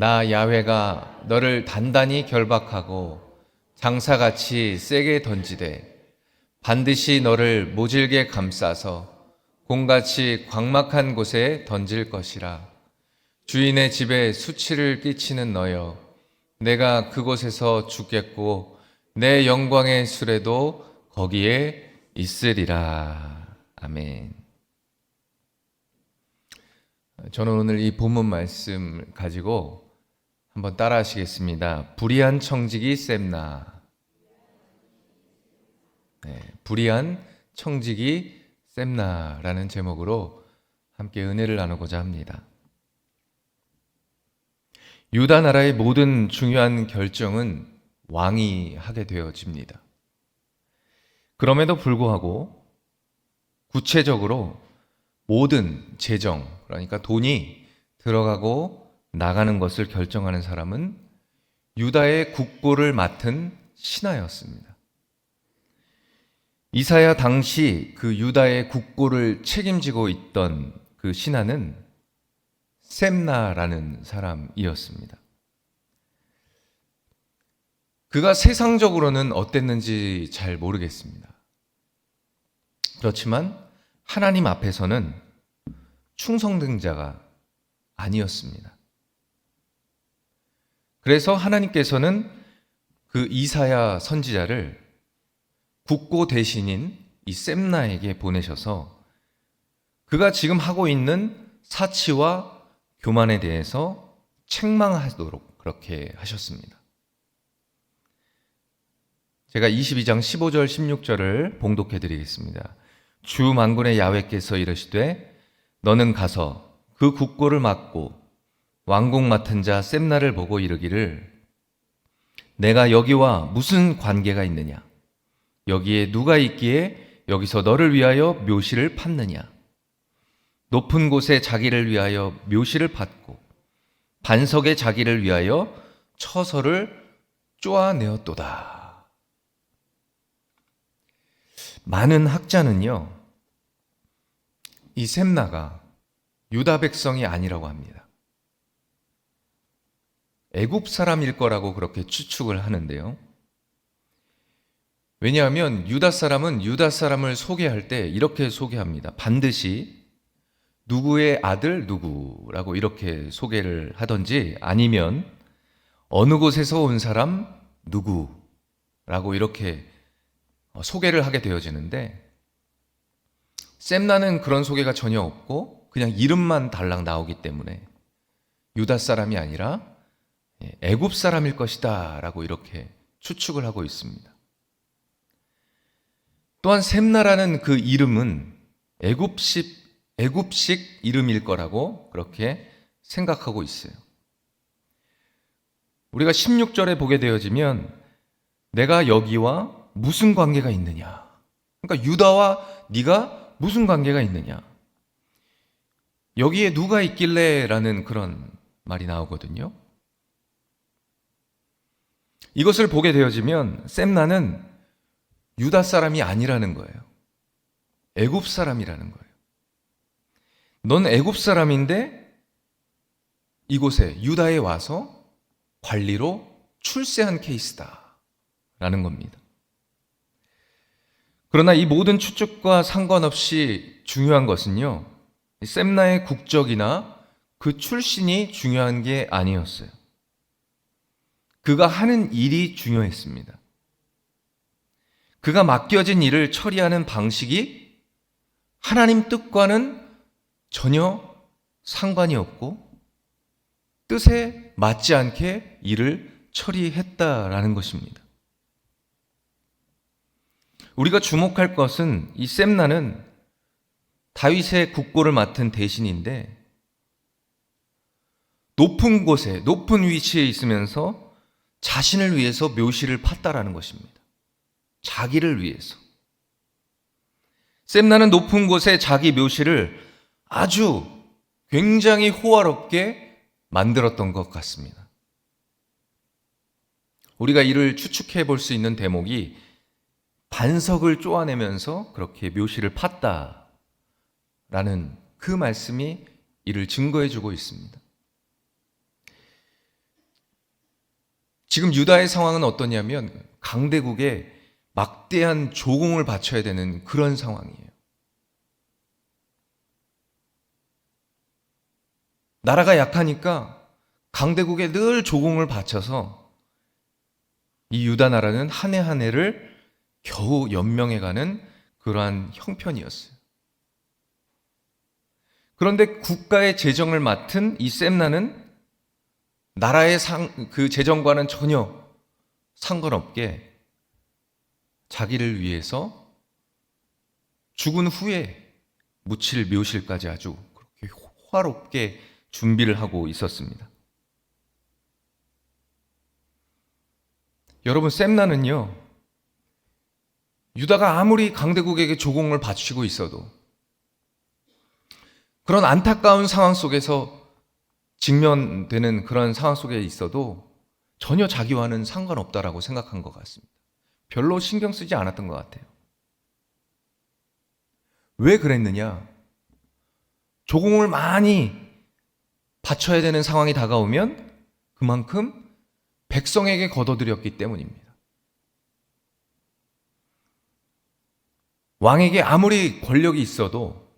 나 야훼가 너를 단단히 결박하고 장사같이 세게 던지되 반드시 너를 모질게 감싸서 곰같이 광막한 곳에 던질 것이라. 주인의 집에 수치를 끼치는 너여, 내가 그곳에서 죽겠고 내 영광의 수레도 거기에 있으리라. 아멘. 저는 오늘 이 본문 말씀 가지고 한번 따라 하시겠습니다. 불의한 청지기 셈나. 불의한 청지기 셈나라는 제목으로 함께 은혜를 나누고자 합니다. 유다 나라의 모든 중요한 결정은 왕이 하게 되어집니다. 그럼에도 불구하고 구체적으로 모든 재정, 그러니까 돈이 들어가고 나가는 것을 결정하는 사람은 유다의 국보를 맡은 신하였습니다. 이사야 당시 그 유다의 국보를 책임지고 있던 그 신하는 셈나라는 사람이었습니다. 그가 세상적으로는 어땠는지 잘 모르겠습니다. 그렇지만 하나님 앞에서는 충성된 자가 아니었습니다. 그래서 하나님께서는 그 이사야 선지자를 국고 대신인 이 셈나에게 보내셔서 그가 지금 하고 있는 사치와 교만에 대해서 책망하도록 그렇게 하셨습니다. 제가 22장 15절 16절을 봉독해 드리겠습니다. 주 만군의 야훼께서 이르시되 너는 가서 그 국고를 맡고 왕국 맡은 자 셈나를 보고 이르기를 내가 여기와 무슨 관계가 있느냐? 여기에 누가 있기에 여기서 너를 위하여 묘시를 팠느냐? 높은 곳에 자기를 위하여 묘시를 팠고 반석에 자기를 위하여 처소를 쪼아내었도다. 많은 학자는요, 이 셈나가 유다 백성이 아니라고 합니다. 애굽 사람일 거라고 그렇게 추측을 하는데요. 왜냐하면 유다 사람은 유다 사람을 소개할 때 이렇게 소개합니다. 반드시 누구의 아들 누구라고 이렇게 소개를 하든지 아니면 어느 곳에서 온 사람 누구라고 이렇게 소개를 하게 되어지는데 셈나는 그런 소개가 전혀 없고 그냥 이름만 달랑 나오기 때문에 유다 사람이 아니라 애굽 사람일 것이다 라고 이렇게 추측을 하고 있습니다. 또한 셈나라는 그 이름은 애굽식 이름일 거라고 그렇게 생각하고 있어요. 우리가 16절에 보게 되어지면 내가 여기와 무슨 관계가 있느냐? 그러니까 유다와 네가 무슨 관계가 있느냐? 여기에 누가 있길래? 라는 그런 말이 나오거든요. 이것을 보게 되어지면 셈나는 유다 사람이 아니라는 거예요. 애굽 사람이라는 거예요. 넌 애굽 사람인데 이곳에 유다에 와서 관리로 출세한 케이스다 라는 겁니다. 그러나 이 모든 추측과 상관없이 중요한 것은요, 셈나의 국적이나 그 출신이 중요한 게 아니었어요. 그가 하는 일이 중요했습니다. 그가 맡겨진 일을 처리하는 방식이 하나님 뜻과는 전혀 상관이 없고 뜻에 맞지 않게 일을 처리했다라는 것입니다. 우리가 주목할 것은 이 셈나는 다윗의 국보를 맡은 대신인데 높은 곳에 높은 위치에 있으면서 자신을 위해서 묘시를 팠다라는 것입니다. 자기를 위해서. 셈나는 높은 곳에 자기 묘시를 아주 굉장히 호화롭게 만들었던 것 같습니다. 우리가 이를 추측해 볼 수 있는 대목이 반석을 쪼아내면서 그렇게 묘시를 팠다라는 그 말씀이 이를 증거해 주고 있습니다. 지금 유다의 상황은 어떠냐면 강대국에 막대한 조공을 바쳐야 되는 그런 상황이에요. 나라가 약하니까 강대국에 늘 조공을 바쳐서 이 유다 나라는 한 해 한 해를 겨우 연명해가는 그러한 형편이었어요. 그런데 국가의 재정을 맡은 이 셈나는 나라의 그 재정과는 전혀 상관없게 자기를 위해서 죽은 후에 묻힐 묘실까지 아주 그렇게 호화롭게 준비를 하고 있었습니다. 여러분, 셈나는요, 유다가 아무리 강대국에게 조공을 바치고 있어도 그런 안타까운 상황 속에서 직면되는 그런 상황 속에 있어도 전혀 자기와는 상관없다라고 생각한 것 같습니다. 별로 신경 쓰지 않았던 것 같아요. 왜 그랬느냐? 조공을 많이 바쳐야 되는 상황이 다가오면 그만큼 백성에게 거둬들였기 때문입니다. 왕에게 아무리 권력이 있어도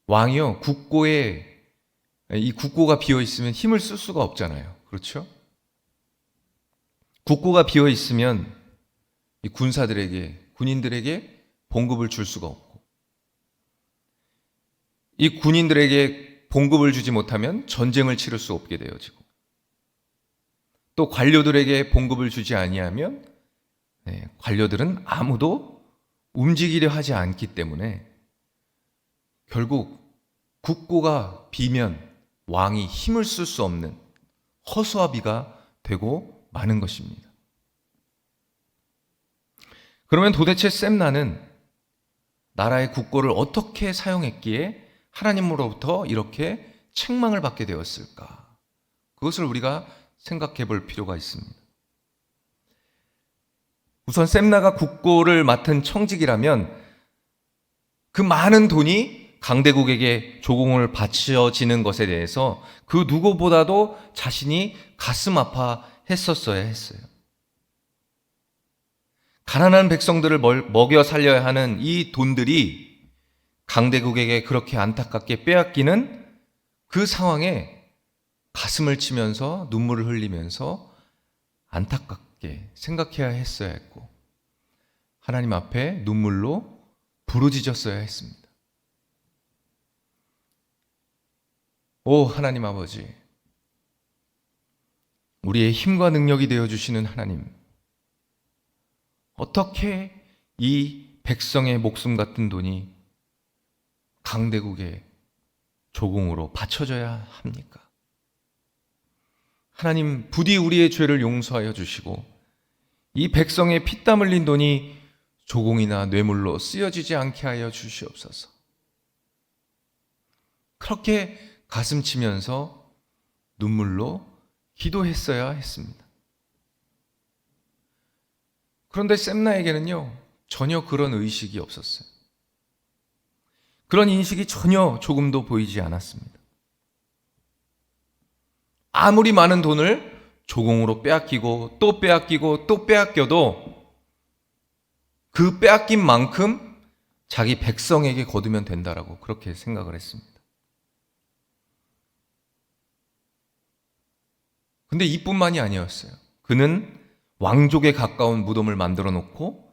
왕이요, 이 국고가 비어 있으면 힘을 쓸 수가 없잖아요. 그렇죠? 국고가 비어 있으면 이 군인들에게 봉급을 줄 수가 없고, 이 군인들에게 봉급을 주지 못하면 전쟁을 치를 수 없게 되어지고, 또 관료들에게 봉급을 주지 아니하면 관료들은 아무도 움직이려 하지 않기 때문에 결국 국고가 비면 왕이 힘을 쓸 수 없는 허수아비가 되고 마는 것입니다. 그러면 도대체 셈나는 나라의 국고를 어떻게 사용했기에 하나님으로부터 이렇게 책망을 받게 되었을까? 그것을 우리가 생각해 볼 필요가 있습니다. 우선 셈나가 국고를 맡은 청직이라면 그 많은 돈이 강대국에게 조공을 바쳐지는 것에 대해서 그 누구보다도 자신이 가슴 아파했었어야 했어요. 가난한 백성들을 먹여 살려야 하는 이 돈들이 강대국에게 그렇게 안타깝게 빼앗기는 그 상황에 가슴을 치면서 눈물을 흘리면서 안타깝게 생각해야 했어야 했고, 하나님 앞에 눈물로 부르짖었어야 했습니다. 오 하나님 아버지, 우리의 힘과 능력이 되어주시는 하나님, 어떻게 이 백성의 목숨 같은 돈이 강대국의 조공으로 바쳐져야 합니까? 하나님, 부디 우리의 죄를 용서하여 주시고 이 백성의 피땀 흘린 돈이 조공이나 뇌물로 쓰여지지 않게 하여 주시옵소서. 그렇게 가슴 치면서 눈물로 기도했어야 했습니다. 그런데 셈나에게는요, 전혀 그런 의식이 없었어요. 그런 인식이 전혀 조금도 보이지 않았습니다. 아무리 많은 돈을 조공으로 빼앗기고 또 빼앗기고 또 빼앗겨도 그 빼앗긴 만큼 자기 백성에게 거두면 된다라고 그렇게 생각을 했습니다. 근데 이뿐만이 아니었어요. 그는 왕족에 가까운 무덤을 만들어 놓고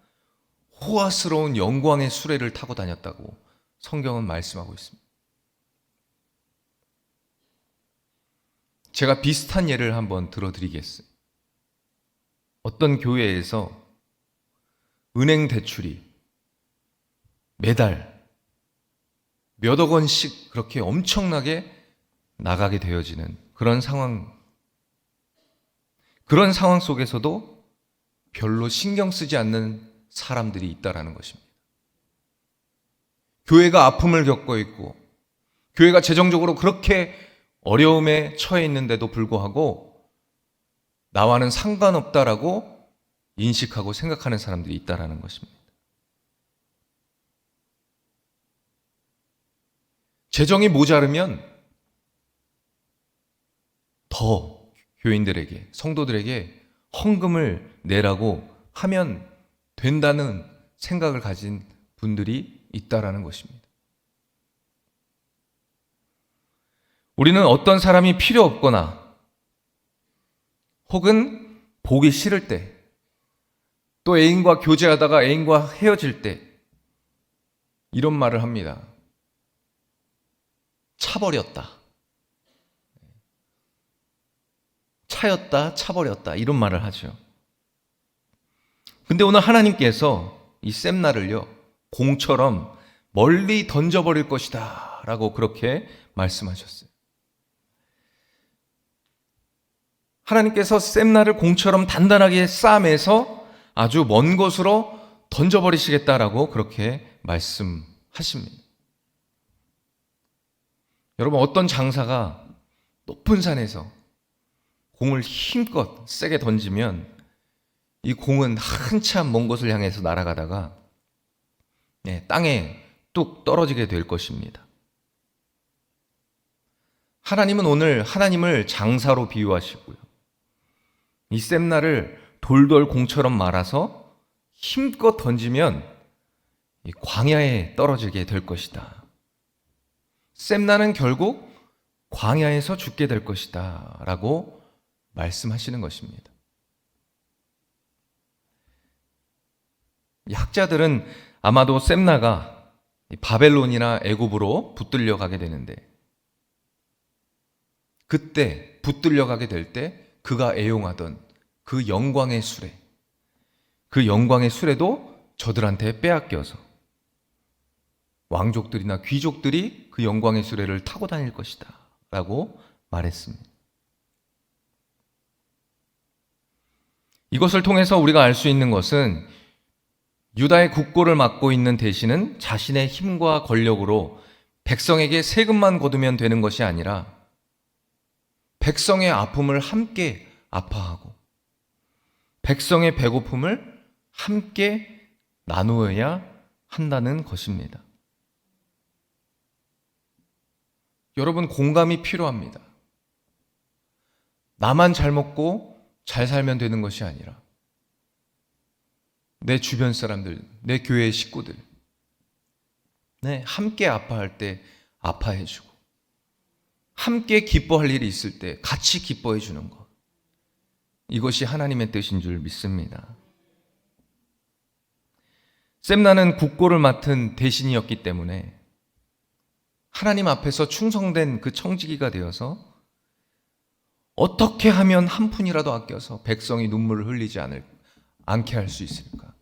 호화스러운 영광의 수레를 타고 다녔다고 성경은 말씀하고 있습니다. 제가 비슷한 예를 한번 들어드리겠어요. 어떤 교회에서 은행 대출이 매달 몇억 원씩 그렇게 엄청나게 나가게 되어지는 그런 상황 속에서도 별로 신경 쓰지 않는 사람들이 있다라는 것입니다. 교회가 아픔을 겪고 있고 교회가 재정적으로 그렇게 어려움에 처해 있는데도 불구하고 나와는 상관없다라고 인식하고 생각하는 사람들이 있다라는 것입니다. 재정이 모자르면 더 교인들에게, 성도들에게 헌금을 내라고 하면 된다는 생각을 가진 분들이 있다라는 것입니다. 우리는 어떤 사람이 필요 없거나 혹은 보기 싫을 때, 또 애인과 교제하다가 애인과 헤어질 때 이런 말을 합니다. 차버렸다. 차였다, 차버렸다. 이런 말을 하죠. 근데 오늘 하나님께서 이 셈나를요, 공처럼 멀리 던져버릴 것이다 라고 그렇게 말씀하셨어요. 하나님께서 셈나를 공처럼 단단하게 싸매서 아주 먼 곳으로 던져버리시겠다라고 그렇게 말씀하십니다. 여러분, 어떤 장사가 높은 산에서 공을 힘껏 세게 던지면 이 공은 한참 먼 곳을 향해서 날아가다가 땅에 뚝 떨어지게 될 것입니다. 하나님은 오늘 하나님을 장사로 비유하시고요, 이 셈나를 돌돌 공처럼 말아서 힘껏 던지면 이 광야에 떨어지게 될 것이다. 셈나는 결국 광야에서 죽게 될 것이다 라고 말씀하시는 것입니다. 학자들은 아마도 셈나가 바벨론이나 애굽으로 붙들려 가게 되는데, 그때 붙들려 가게 될 때 그가 애용하던 그 영광의 수레, 그 영광의 수레도 저들한테 빼앗겨서 왕족들이나 귀족들이 그 영광의 수레를 타고 다닐 것이다 라고 말했습니다. 이것을 통해서 우리가 알 수 있는 것은 유다의 국고를 맡고 있는 대신은 자신의 힘과 권력으로 백성에게 세금만 거두면 되는 것이 아니라 백성의 아픔을 함께 아파하고 백성의 배고픔을 함께 나누어야 한다는 것입니다. 여러분, 공감이 필요합니다. 나만 잘 먹고 잘 살면 되는 것이 아니라 내 주변 사람들, 내 교회 식구들, 함께 아파할 때 아파해주고, 함께 기뻐할 일이 있을 때 같이 기뻐해 주는 것, 이것이 하나님의 뜻인 줄 믿습니다. 셈나는 국고를 맡은 대신이었기 때문에 하나님 앞에서 충성된 그 청지기가 되어서 어떻게 하면 한 푼이라도 아껴서 백성이 눈물을 흘리지 않게 할 수 있을까?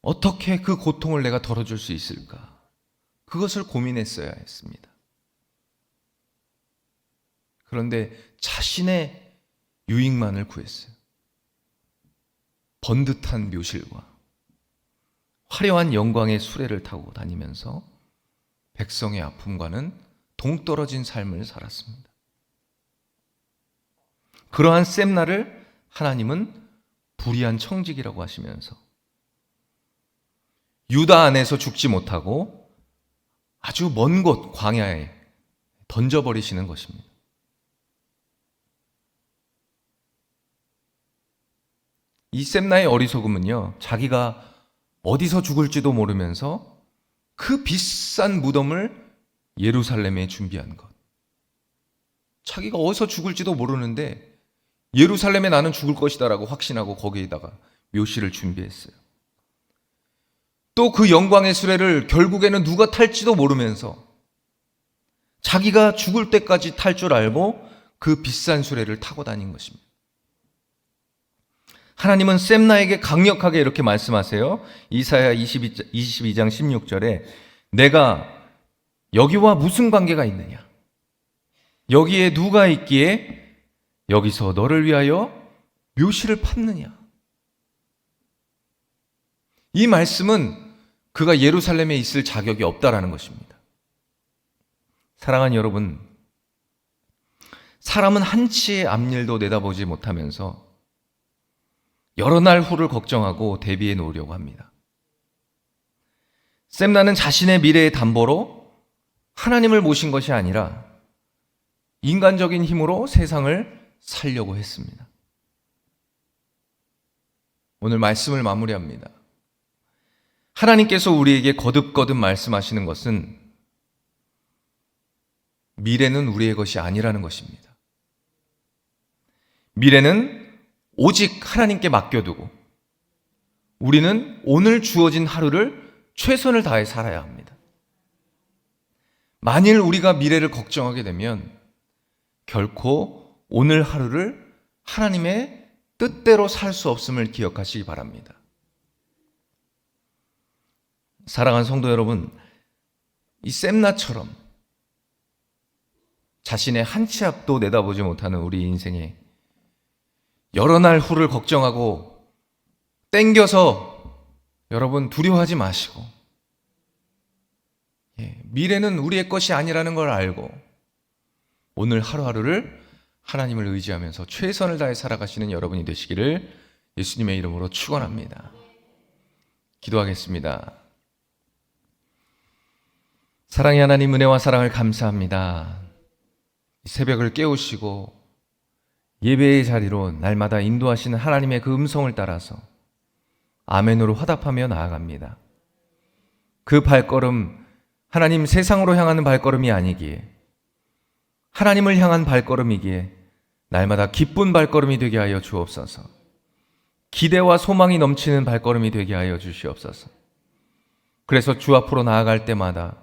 어떻게 그 고통을 내가 덜어줄 수 있을까? 그것을 고민했어야 했습니다. 그런데 자신의 유익만을 구했어요. 번듯한 묘실과 화려한 영광의 수레를 타고 다니면서 백성의 아픔과는 동떨어진 삶을 살았습니다. 그러한 셈나를 하나님은 불의한 청지기라고 하시면서 유다 안에서 죽지 못하고 아주 먼 곳 광야에 던져버리시는 것입니다. 이 셈나의 어리석음은요, 자기가 어디서 죽을지도 모르면서 그 비싼 무덤을 예루살렘에 준비한 것. 자기가 어디서 죽을지도 모르는데 예루살렘에 나는 죽을 것이다라고 확신하고 거기에다가 묘실을 준비했어요. 또 그 영광의 수레를 결국에는 누가 탈지도 모르면서 자기가 죽을 때까지 탈 줄 알고 그 비싼 수레를 타고 다닌 것입니다. 하나님은 셈나에게 강력하게 이렇게 말씀하세요. 이사야 22장 16절에 내가 여기와 무슨 관계가 있느냐? 여기에 누가 있기에 여기서 너를 위하여 묘실을 팠느냐? 이 말씀은 그가 예루살렘에 있을 자격이 없다라는 것입니다. 사랑하는 여러분, 사람은 한치의 앞일도 내다보지 못하면서 여러 날 후를 걱정하고 대비해 놓으려고 합니다. 셈나는 자신의 미래의 담보로 하나님을 모신 것이 아니라 인간적인 힘으로 세상을 살려고 했습니다. 오늘 말씀을 마무리합니다. 하나님께서 우리에게 거듭거듭 말씀하시는 것은 미래는 우리의 것이 아니라는 것입니다. 미래는 오직 하나님께 맡겨두고 우리는 오늘 주어진 하루를 최선을 다해 살아야 합니다. 만일 우리가 미래를 걱정하게 되면 결코 오늘 하루를 하나님의 뜻대로 살 수 없음을 기억하시기 바랍니다. 사랑하는 성도 여러분, 이 샘나처럼 자신의 한 치 앞도 내다보지 못하는 우리 인생에 여러 날 후를 걱정하고 땡겨서 여러분 두려워하지 마시고, 미래는 우리의 것이 아니라는 걸 알고 오늘 하루하루를 하나님을 의지하면서 최선을 다해 살아가시는 여러분이 되시기를 예수님의 이름으로 축원합니다. 기도하겠습니다. 사랑의 하나님, 은혜와 사랑을 감사합니다. 이 새벽을 깨우시고 예배의 자리로 날마다 인도하시는 하나님의 그 음성을 따라서 아멘으로 화답하며 나아갑니다. 그 발걸음, 하나님 세상으로 향하는 발걸음이 아니기에 하나님을 향한 발걸음이기에 날마다 기쁜 발걸음이 되게 하여 주옵소서. 기대와 소망이 넘치는 발걸음이 되게 하여 주시옵소서. 그래서 주 앞으로 나아갈 때마다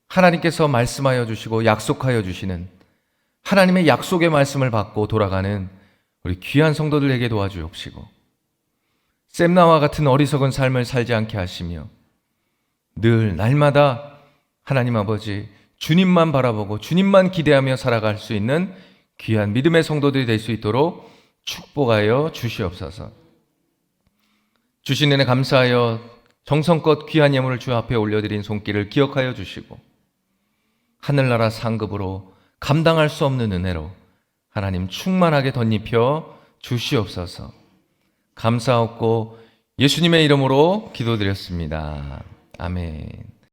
하나님께서 말씀하여 주시고 약속하여 주시는 하나님의 약속의 말씀을 받고 돌아가는 우리 귀한 성도들에게 도와주옵시고, 샘나와 같은 어리석은 삶을 살지 않게 하시며 늘 날마다 하나님 아버지 주님만 바라보고 주님만 기대하며 살아갈 수 있는 귀한 믿음의 성도들이 될 수 있도록 축복하여 주시옵소서. 주신 은혜 감사하여 정성껏 귀한 예물을 주 앞에 올려드린 손길을 기억하여 주시고 하늘나라 상급으로 감당할 수 없는 은혜로 하나님 충만하게 덧입혀 주시옵소서. 감사하고 예수님의 이름으로 기도드렸습니다. 아멘.